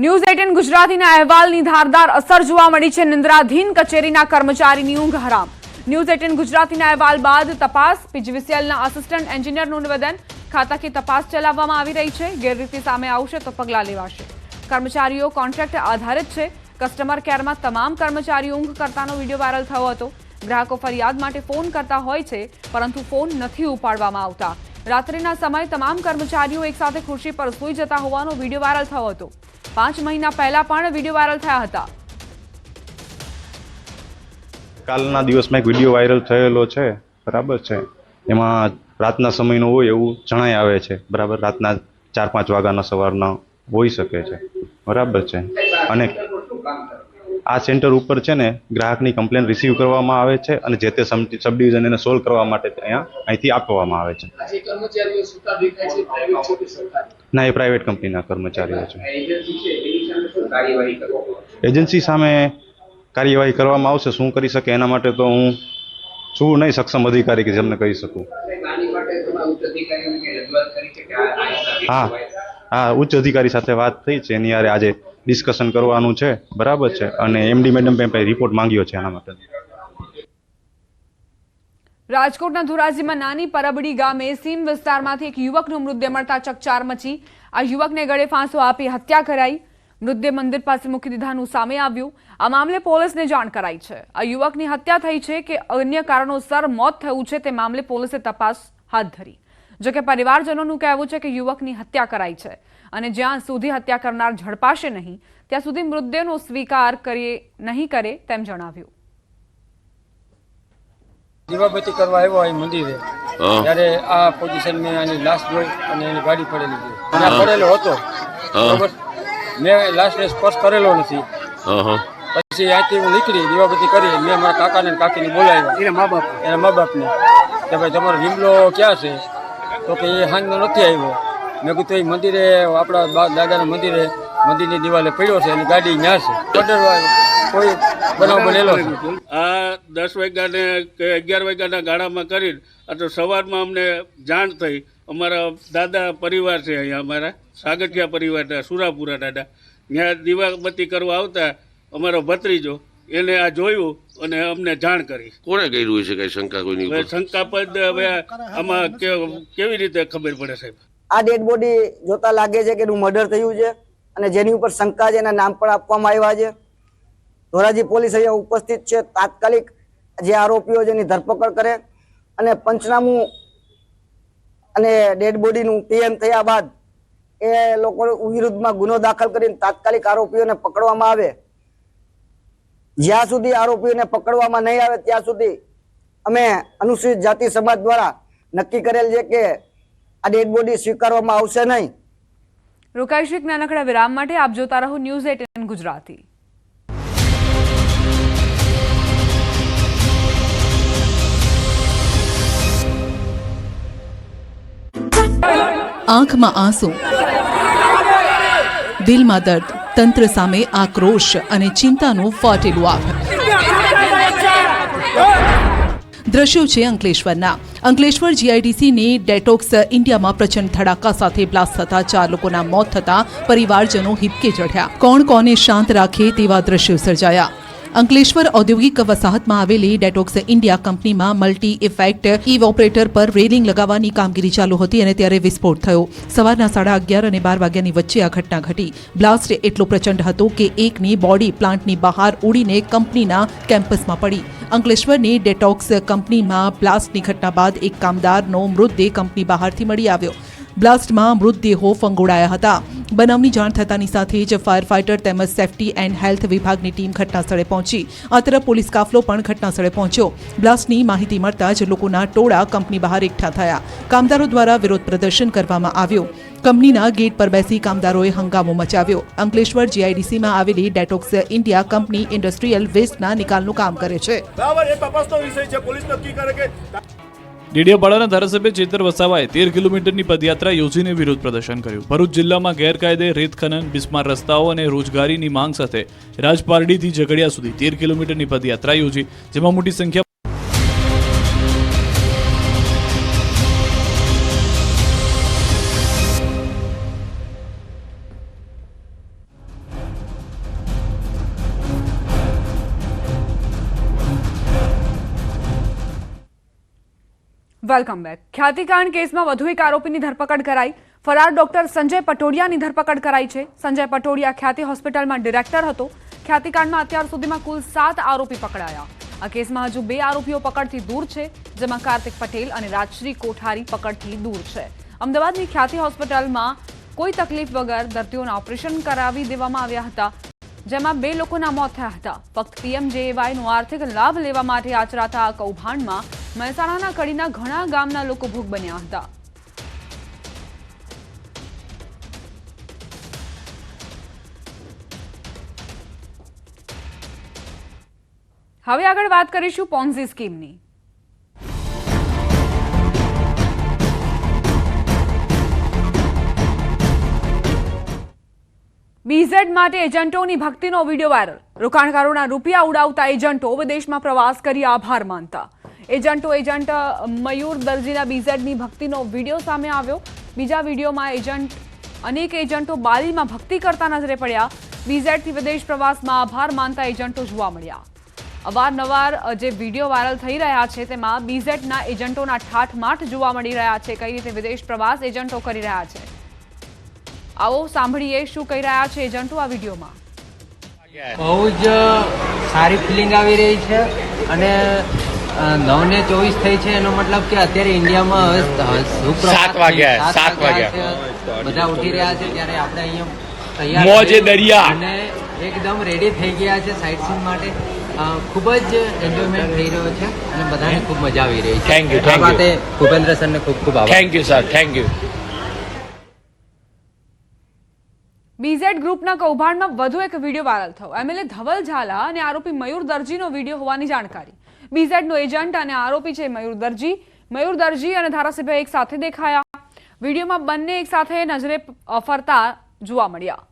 News 18 ગુજરાતીના અહેવાલની ધારદાર અસર જોવા મળી છે। નિંદ્રાધીન કચેરીના કર્મચારીની ઊંઘ હરામ। ન્યૂઝ 18 ગુજરાતીના અહેવાલ બાદ તપાસ પીજીવીસીએલના આસિસ્ટન્ટ એન્જિનિયરનું નિવેદન। ખાતાકીય તપાસ ચલાવવામાં આવી રહી છે। ગેરરીતિ સામે આવશે તો પગલાં લેવાશે। કર્મચારીઓ કોન્ટ્રાક્ટ આધારિત છે। કસ્ટમર કેરમાં તમામ કર્મચારીઓ ઊંઘ કરતાનો વિડીયો વાયરલ થયો હતો। ગ્રાહકો ફરિયાદ માટે ફોન કરતા હોય છે પરંતુ ફોન નથી ઉપાડવામાં આવતા। રાત્રિના સમયે તમામ કર્મચારીઓ એકસાથે ખુરશી પર સૂઈ જતા હોવાનો વિડીયો વાયરલ થયો હતો। 5 મહિના પહેલા પણ વિડીયો વાયરલ થયા હતા। કાલના દિવસમાં એક વિડીયો વાયરલ થયેલો છે, બરાબર છે। એમાં રાતના સમયનો હોય એવું જણાઈ આવે છે, બરાબર। રાતના 4-5 વાગ્યાના સવારના હોઈ શકે છે, બરાબર છે। અને આ સેન્ટર ઉપર છે ને ગ્રાહકની કમ્પ્લેન રિસીવ કરવામાં આવે છે અને જે તે સબ ડિવિઝન એને સોલ્વ કરવા માટે અહીંથી આપવામાં આવે છે। ના, એ પ્રાઇવેટ કંપનીના કર્મચારીઓ છે। એજન્સી સામે કાર્યવાહી કરવામાં આવશે। શું કરી શકે એના માટે તો હું છું નહીં સક્ષમ અધિકારી કે જેમને કહી શકું। હા, ઉચ્ચ અધિકારી સાથે વાત થઈ છે। એની યારે આજે ડિસ્કશન કરવાનું છે, બરાબર છે। અને એમડી મેડમ પાસે રિપોર્ટ માંગ્યો છે એના માટે। રાજકોટના ધોરાજીમાં નાની પરબડી ગામે સીમ વિસ્તારમાંથી એક યુવકનો મૃતદેહ મળતા ચકચાર મચી। આ યુવકને ગળે ફાંસો આપી હત્યા કરાઈ। મૃતદેહ મંદિર પાસે મૂકી દીધાનું સામે આવ્યું। આ મામલે પોલીસને જાણ કરાઈ છે। આ યુવકની હત્યા થઈ છે કે અન્ય કારણોસર મોત થયું છે તે મામલે પોલીસે તપાસ હાથ ધરી। જોકે પરિવારજનોનું કહેવું છે કે યુવકની હત્યા કરાઈ છે અને જ્યાં સુધી હત્યા કરનાર ઝડપાશે નહીં ત્યાં સુધી મૃતદેહનો સ્વીકાર નહીં કરે તેમ જણાવ્યું। દીવાબત્તી કરવા આવ્યો અહીં મંદિરે ત્યારે આ પોઝિશનમાં આની લાશ જોઈ અને એની ગાડી પડેલી જોઈ અને પડેલો હતો, બરોબર। મેં લાશને સ્પર્શ કરેલો નથી। પછી અહીંથી હું નીકળી દીવાબત્તી કરી મેં મારા કાકાને કાકીને બોલાવ્યા, એના મા બાપને કે ભાઈ તમારો વિમલો ક્યાં છે? તો કે એ હાંજનો નથી આવ્યો। મેં કીધું એ મંદિરે આપણા દાદાના મંદિરની દિવાલે પડ્યો છે, એની ગાડી ન્યા છે। કોઈ બનાવ બનેલો છે? આ 10 વાગ્યાને કે 11 વાગ્યાના ગાળામાં કરીને તો સવારમાં અમને જાણ થઈ। અમારા દાદા પરિવાર છે અહીંયા, અમારા સાગઠિયા પરિવારના સુરાપુરા દાદા, ત્યાં દીવાબત્તી કરવા આવતા અમારો ભત્રીજો એને આ જોયું અને અમને જાણ કરી। કોણે કર્યું છે? કઈ શંકા કોઈની ઉપર? શંકાપદ હવે આમાં કેવી રીતે ખબર પડે સાહેબ? આ ડેડ બોડી જોતા લાગે છે કે એનું મર્ડર થયું છે અને જેની ઉપર શંકા છે એના નામ પણ આપવામાં આવ્યા છે। ધોરાજી પોલીસ અહીંયા ઉપસ્થિત છે। તાત્કાલિક જે આરોપીઓ છે એની ધરપકડ કરે અને પંચનામું અને ડેડ બોડીનું પીએમ થયા બાદ એ લોકો વિરુદ્ધમાં ગુનો દાખલ કરીને તાત્કાલિક આરોપીઓને પકડવામાં આવે। જ્યાં સુધી આરોપીઓને પકડવામાં નહીં આવે ત્યાં સુધી અમે અનુસૂચિત જાતિ સમાજ દ્વારા નક્કી કરેલ છે કે આ ડેડ બોડી સ્વીકારવામાં આવશે નહીં। રોકાઈશું એક નાનકડા વિરામ માટે। આપ જોતા રહો ન્યૂઝ 18 ગુજરાતી। આંખમાં આંસુ, દિલમાં દર્દ, તંત્ર સામે આક્રોશ અને ચિંતાનું ફાટેલું આગ। દ્રશ્યો છે અંકલેશ્વરના। અંકલેશ્વર જીઆઈડીસીની ડેટોક્સ ઇન્ડિયામાં પ્રચંડ ધડાકા સાથે બ્લાસ્ટ થતા 4 લોકોના મોત થતા પરિવારજનો હિબકે ચઢ્યા। કોણ કોને શાંત રાખે તેવા દ્રશ્યો સર્જાયા। અંકલેશ્વર ઔદ્યોગિક વસાહતમાં આવેલી ડેટોક્સ ઇન્ડિયા કંપનીમાં મલ્ટી ઇફેક્ટ ઇવોપરેટર પર રેલિંગ લગાવવાની કામગીરી ચાલુ હતી અને ત્યારે વિસ્ફોટ થયો। સવારના 11:30 અને 12 વાગ્યાની વચ્ચે આ ઘટના ઘટી। બ્લાસ્ટ એટલો પ્રચંડ હતો કે એકની બોડી પ્લાન્ટની બહાર ઉડીને કંપનીના કેમ્પસમાં પડી। અંકલેશ્વરની ડેટોક્સ કંપનીમાં બ્લાસ્ટની ઘટના બાદ એક કામદારનો મૃતદેહ કંપની બહારથી મળી આવ્યો। બ્લાસ્ટમાં મૃતદેહો ફંગોળાયા હતા। બનાવની જાણ થતાની સાથે જ ફાયર ફાઇટર તેમજ સેફટી એન્ડ હેલ્થ વિભાગની ટીમ ઘટનાસ્થળે પહોંચી। આ તરફ પોલીસ કાફલો પણ ઘટનાસ્થળે પહોંચ્યો। બ્લાસ્ટની માહિતી મળતા જ લોકોના ટોળા કંપની બહાર એકઠા થયા। કામદારો દ્વારા વિરોધ પ્રદર્શન કરવામાં આવ્યો। કંપનીના ગેટ પર બેસી કામદારોએ હંગામો મચાવ્યો। અંકલેશ્વર જીઆઈડીસીમાં આવેલી ડેટોક્સ ઇન્ડિયા કંપની ઇન્ડસ્ટ્રીયલ વેસ્ટના નિકાલનું કામ કરે છે। ડેડિયાપાડાના ધારાસભ્ય ચેતર વસાવાએ 13 કિલોમીટરની પદયાત્રા યોજીને વિરોધ પ્રદર્શન કર્યું। ભરૂચ જિલ્લામાં ગેરકાયદે રેત ખનન, બિસ્માર રસ્તાઓ અને રોજગારીની માંગ સાથે રાજપારડીથી ઝઘડિયા સુધી 13 કિલોમીટરની પદયાત્રા યોજી, જેમાં મોટી સંખ્યા વેલકમ બેક. ખ્યાતિકાંડ કેસમાં વધુ એક આરોપીની ધરપકડ કરાઈ. ફરાર ડોક્ટર સંજય પટોડિયાની ધરપકડ કરાઈ છે. સંજય પટોડિયા ખ્યાતિ હોસ્પિટલમાં ડિરેક્ટર હતો. ખ્યાતિકાંડમાં અત્યાર સુધીમાં કુલ 7 આરોપી પકડાયા. આ કેસમાં હજુ 2 આરોપીઓ પકડથી દૂર છે, જેમાં કાર્તિક પટેલ અને રાજશ્રી કોઠારી પકડથી દૂર છે. અમદાવાદની ખ્યાતિ હોસ્પિટલમાં કોઈ તકલીફ વગર દર્દીઓના ઓપરેશન કરાવી દેવામાં આવ્યા હતા, જેમાં 2 લોકોના મોત થયા હતા. ફક્ત PMJAYનો આર્થિક લાભ લેવા માટે આચરાતા આ કૌભાંડમાં મહેસાણાના કડીના ઘણા ગામના લોકો ભોગ બન્યા હતા. હવે આગળ વાત કરીશું પોન્ઝી સ્કીમની. BZ માટે એજન્ટોની ભક્તિનો વિડીયો વાયરલ. રોકાણકારોના રૂપિયા ઉડાવતા એજન્ટો વિદેશમાં પ્રવાસ કરી આભાર માનતા. એજન્ટ મયુર દરજીના BZની ભક્તિનો વિડીયો સામે આવ્યો. બીજા વિડીયોમાં અનેક એજન્ટો બાલીમાં ભક્તિ કરતા નજરે પડ્યા. BZથી વિદેશ પ્રવાસમાં આભાર માનતા એજન્ટો જોવા મળ્યા. અવારનવાર જે વિડીયો વાયરલ થઈ રહ્યા છે તેમાં BZના એજન્ટોના ઠાઠમાઠ જોવા મળી રહ્યા છે. કઈ રીતે વિદેશ પ્રવાસ એજન્ટો કરી રહ્યા છે, આવો સાંભળીએ શું કહી રહ્યા છે એજન્ટો આ વિડીયોમાં. બહુ જ સારી ફિલિંગ આવી રહી છે અને 9 ને 24 થઈ છે. એનો મતલબ કે અત્યારે ઇન્ડિયામાં હવે 7 વાગ્યા બધા ઉઠી રહ્યા છે, ત્યારે આપણે અહીંયા તૈયાર દરિયા અને એકદમ રેડી થઈ ગયા છે સાઇટ સીન માટે. ખૂબ જ એન્જોયમેન્ટ થઈ રહ્યો છે અને બધાને ખૂબ મજા આવી રહી છે. Thank you. આ માટે ભૂપેન્દ્ર સરને ખૂબ ખૂબ આભાર. Thank you sir, thank you. BZ ગ્રુપના કૌભાંડમાં વધુ એક વિડીયો વાયરલ થયો. MLA ધવલ ઝાલા અને આરોપી મયુર દરજીનો વિડીયો હોવાની જાણકારી. BZનો એજન્ટ અને આરોપી છે મયુર દરજી અને ધારાસભ્ય એક સાથે દેખાયા. વિડીયોમાં બંને એક સાથે નજરે ફરતા જોવા મળ્યા.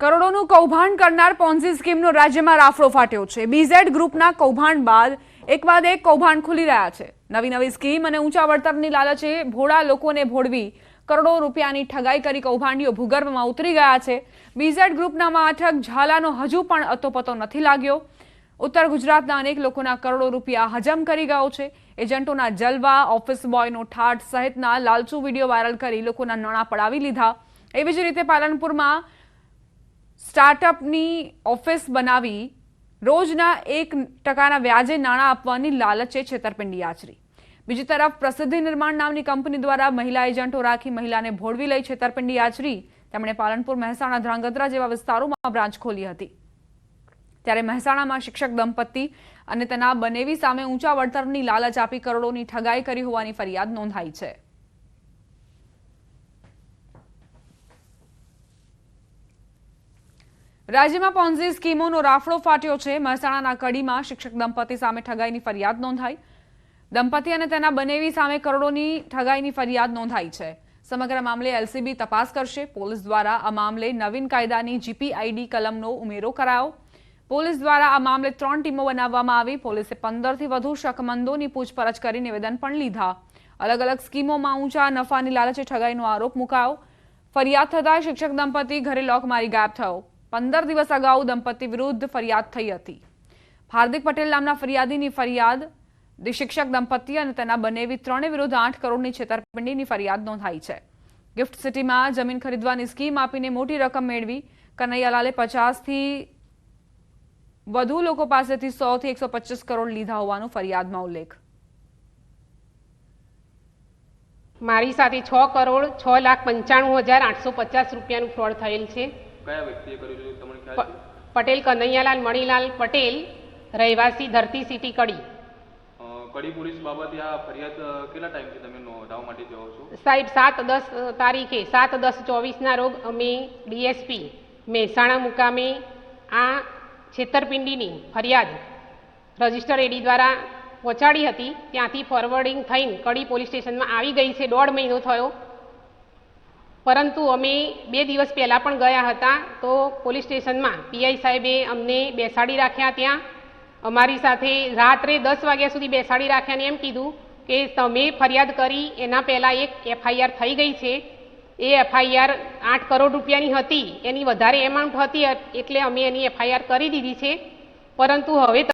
કરોડોનું કૌભાંડ કરનાર પોન્ઝી સ્કીમનો રાજ્યમાં રાફડો ફાટ્યો છે. BZ ગ્રુપના કૌભાંડ બાદ એક બાદ એક કૌભાંડ ખુલી રહ્યા છે. નવી સ્કીમ અને ઊંચા વળતરની લાલચે ભોળા લોકોને ભોળવી કરોડો રૂપિયાની ઠગાઈ કરી કૌભાંડીઓ ભૂગર્ભમાં ઉતરી ગયા છે. BZ ગ્રુપના માઠક ઝાલાનો હજુ પણ અતોપતો નથી લાગ્યો. ઉત્તર ગુજરાતના અનેક લોકોના કરોડો રૂપિયા હજમ કરી ગયો છે. એજન્ટોના જલવા, ઓફિસ બોયનો ઠાઠ સહિતના લાલચુ વિડીયો વાયરલ કરી લોકોના નાણાં પડાવી લીધા. એવી જ રીતે પાલનપુરમાં સ્ટાર્ટઅપની ઓફિસ બનાવી રોજના 1% વ્યાજે નાણાં આપવાની લાલચે છેતરપિંડી આચરી. બીજી તરફ પ્રસિદ્ધિ નિર્માણ નામની કંપની દ્વારા મહિલા એજન્ટો રાખી મહિલાને ભોળવી લઈ છેતરપિંડી આચરી. તેમણે પાલનપુર, મહેસાણા, ધ્રાંગધ્રા જેવા વિસ્તારોમાં બ્રાન્ચ ખોલી હતી. ત્યારે મહેસાણામાં શિક્ષક દંપતી અને તેના બનેવી સામે ઊંચા વળતરની લાલચ આપી કરોડોની ઠગાઈ કરી હોવાની ફરિયાદ નોંધાઈ છે. રાજ્યમાં પોન્ઝી સ્કીમોનો રાફડો ફાટ્યો છે. મહેસાણાના કડીમાં શિક્ષક દંપતી સામે ઠગાઈની ફરિયાદ નોંધાઈ. દંપતી અને તેના બનેવી સામે કરોડોની ઠગાઈની ફરિયાદ નોંધાઈ છે. સમગ્ર મામલે LCB તપાસ કરશે. પોલીસ દ્વારા આ મામલે નવીન કાયદાની GPID કલમનો ઉમેરો કરાયો. પોલીસ દ્વારા આ મામલે 3 ટીમો બનાવવામાં આવી. પોલીસે 15થી વધુ શકમંદોની પૂછપરછ કરી નિવેદન પણ લીધા. અલગ અલગ સ્કીમોમાં ઊંચા નફાની લાલચે ઠગાઈનો આરોપ મુકાયો. ફરિયાદ થતાં શિક્ષક દંપતી ઘરે લોક મારી ગાયબ થયો. 15 દિવસ અગાઉ દંપતી વિરુદ્ધ ફરિયાદ થઈ હતી. હાર્દિક પટેલ નામના ફરિયાદીની ફરિયાદ શિક્ષક દંપતી અને તેના બનેવી 3 વિરુદ્ધ 8 કરોડની છેતરપિંડીની ફરિયાદ નોંધાઈ છે. ગિફ્ટ સિટીમાં જમીન ખરીદવાની સ્કીમ આપીને મોટી રકમ મેળવી કનૈયાલાલે 50થી વધુ લોકો પાસેથી 100 થી 125 કરોડ લીધા હોવાનો ફરિયાદમાં ઉલ્લેખ. મારી સાથે 6,06,95,850 રૂપિયાનું ફ્રોડ થયેલ છે. કયા વ્યક્તિએ કર્યું છે તમને ખ્યાલ છે? પટેલ કનૈયાલાલ મણીલાલ પટેલ, રહેવાસી ધરતી સિટી કડી. કડી પોલીસ બાબતે આ ફરિયાદ કેટલા ટાઈમથી તમે નોંધાવવા માટે જાઓ છો? સાહેબ 7/10 તારીખે 7/10/24ના રોજ અમે DSP મહેસાણા મુકામે આ છેતરપિંડીની ફરિયાદ રજિસ્ટર AD દ્વારા પહોંચાડી હતી. ત્યાંથી ફોરવર્ડિંગ થઈને કડી પોલીસ સ્ટેશનમાં આવી ગઈ છે. 1.5 મહિનો થયો, પરંતુ અમે 2 દિવસ પહેલાં પણ ગયા હતા તો પોલીસ સ્ટેશનમાં PI સાહેબે અમને બેસાડી રાખ્યા. ત્યાં અમારી સાથે રાત્રે 10 વાગ્યા સુધી બેસાડી રાખ્યા અને એમ કીધું કે તમે ફરિયાદ કરી એના પહેલાં એક FIR થઈ ગઈ છે એ એફઆઈઆર 8 કરોડ રૂપિયાની હતી, એની વધારે એમાઉન્ટ હતી એટલે અમે એની એફઆઈઆર કરી દીધી છે. પરંતુ હવે